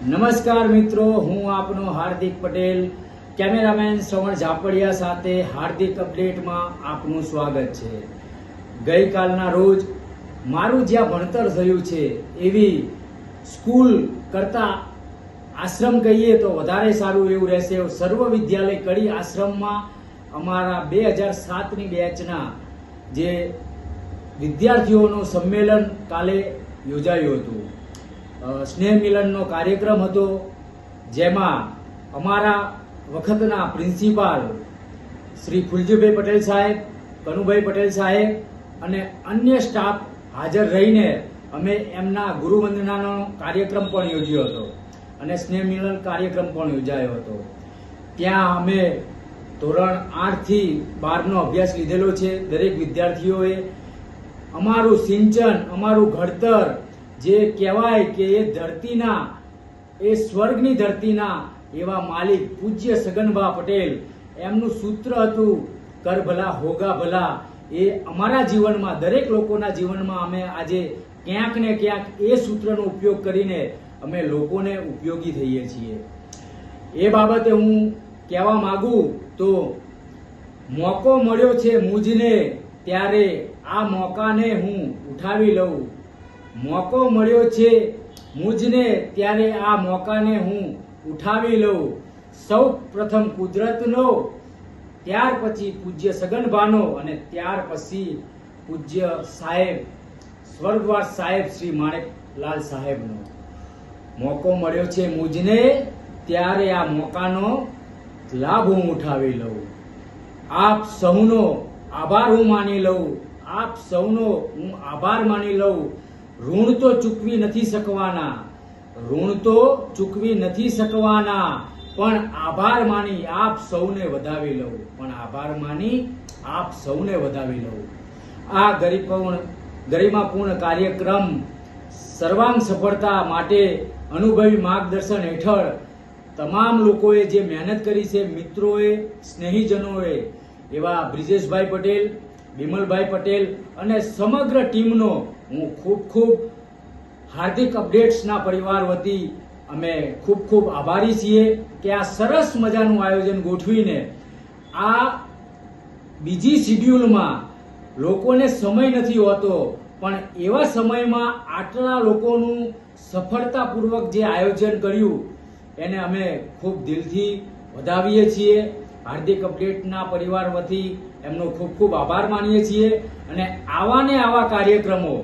નમસ્કાર મિત્રો, હું આપનો હાર્દિક પટેલ, કેમેરામેન શ્રવણ ઝાપડિયા સાથે હાર્દિક અપડેટમાં આપનું સ્વાગત છે। ગઈકાલના રોજ મારું જ્યાં ભણતર થયું છે એવી સ્કૂલ કરતા આશ્રમ કહીએ તો વધારે સારું એવું રહેશે। સર્વ વિદ્યાલય કડી આશ્રમમાં અમારા 2007ની બેચના જે વિદ્યાર્થીઓનું સંમેલન કાલે યોજાયું હતું। સ્નેહ મિલનનો કાર્યક્રમ હતો, જેમાં અમારા વખતના પ્રિન્સિપાલ શ્રી ફુલજીભાઈ પટેલ સાહેબ, કનુભાઈ પટેલ સાહેબ અને અન્ય સ્ટાફ હાજર રહીને અમે એમના ગુરુવંદનાનો કાર્યક્રમ પણ યોજ્યો હતો અને સ્નેહ મિલન કાર્યક્રમ પણ યોજાયો હતો। ત્યાં અમે ધોરણ 8 થી 12નો અભ્યાસ લીધેલો છે। દરેક વિદ્યાર્થીઓએ અમારું સિંચન, અમારું ઘડતર જે કહેવાય કે એ ધરતીના, એ સ્વર્ગની ધરતીના એવા માલિક પૂજ્ય સગનભા પટેલ, એમનું સૂત્ર હતું કર ભલા હોગા ભલા। એ અમારા જીવનમાં, દરેક લોકોના જીવનમાં અમે આજે ક્યાંક ને ક્યાંક એ સૂત્રનો ઉપયોગ કરીને અમે લોકોને ઉપયોગી થઈએ છીએ। એ બાબતે હું કહેવા માંગુ તો મોકો મળ્યો છે મુજને, ત્યારે આ મોકાને હું ઉઠાવી લઉં। મોકો મળ્યો છે મુજને, ત્યારે આ મોકાને હું ઉઠાવી લઉં। સૌ પ્રથમ કુદરતનો, ત્યાર પછી પૂજ્ય સગનભાનો અને ત્યાર પછી પૂજ્ય સાહેબ, સ્વર્ગવાસ સાહેબ શ્રી માણેકલાલ સાહેબનો મોકો મળ્યો છે મુજને, ત્યારે આ મોકાનો લાભ હું ઉઠાવી લઉં। આપ સૌનો આભાર હું માની લઉં, આપ સૌનો હું આભાર માની લઉં। ઋણ તો ચૂકવી નથી શકવાના, ઋણ તો ચૂકવી નથી શકવાના, પણ આભાર માની આપ સૌને વધાવી લઉં, પણ આભાર માની આપ સૌને વધાવી લઉં। આ ગરિમાપૂર્ણ કાર્યક્રમ સર્વાંગ સફળતા માટે અનુભવી માર્ગદર્શન હેઠળ તમામ લોકોએ જે મહેનત કરી છે, મિત્રોએ, સ્નેહીજનોએ, એવા બ્રિજેશભાઈ પટેલ, બિમલભાઈ પટેલ અને સમગ્ર ટીમનો હું ખૂબ હાર્દિક અપડેટ્સના પરિવાર વતી અમે ખૂબ આભારી છીએ કે આ સરસ મજાનું આયોજન ગોઠવીને આ બીજી શિડ્યુલમાં લોકોને સમય નથી હોતો, પણ એવા સમયમાં આટલા લોકોનું સફળતાપૂર્વક જે આયોજન કર્યું એને અમે ખૂબ દિલથી વધાવીએ છીએ। હાર્દિક અપડેટના પરિવાર વતી એમનો ખૂબ આભાર માનીએ છીએ। અને આવા ને આવા કાર્યક્રમો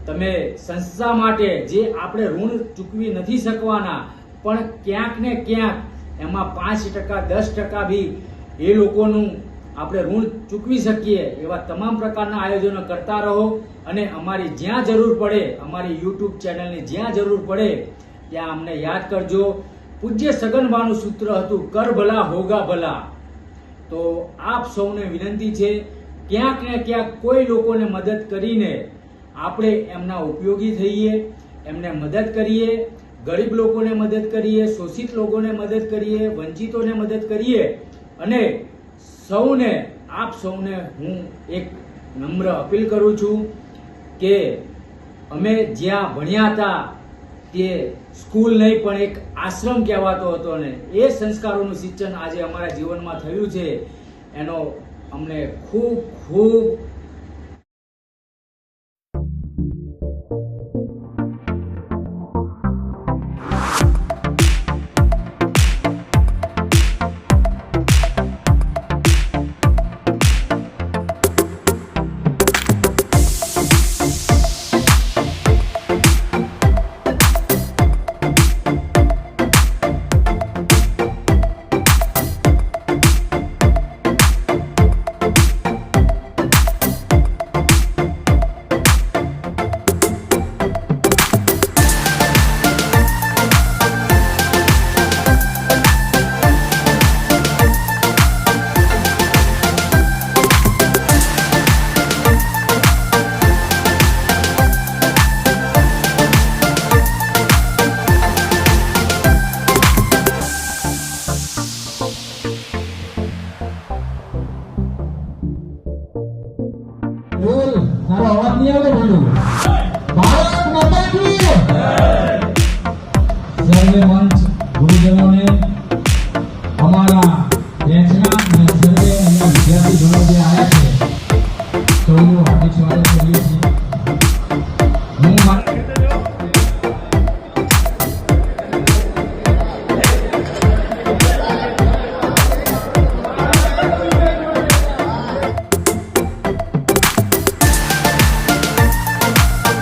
તમે સંસ્થા માટે, જે આપણે ઋણ ચૂકવી નથી શકવાના, પણ ક્યાંક ને ક્યાંક એમાં 5% 10% બી એ લોકોનું આપણે ઋણ ચૂકવી શકીએ એવા તમામ પ્રકારના આયોજનો કરતા રહો। અને અમારી જ્યાં જરૂર પડે, અમારી યુટ્યુબ ચેનલની જ્યાં જરૂર પડે ત્યાં અમને યાદ કરજો। પૂજ્ય સગનભાનું સૂત્ર હતું કર ભલા હોગા ભલા। તો આપ સૌને વિનંતી છે, ક્યાંક ને ક્યાંક કોઈ લોકોને મદદ કરીને આપણે એમના ઉપયોગી થઈએ, એમને મદદ કરીએ, ગરીબ લોકોને મદદ કરીએ, શોષિત લોકોને મદદ કરીએ, વંચિતોને મદદ કરીએ। અને સૌને, આપ સૌને હું એક નમ્ર અપીલ કરું છું કે અમે જ્યાં ભણ્યા હતા તે સ્કૂલ નહીં પણ એક આશ્રમ કહેવાતો હતો, ને એ સંસ્કારોનું સિંચન આજે અમારા જીવનમાં થયું છે, એનો અમને ખૂબ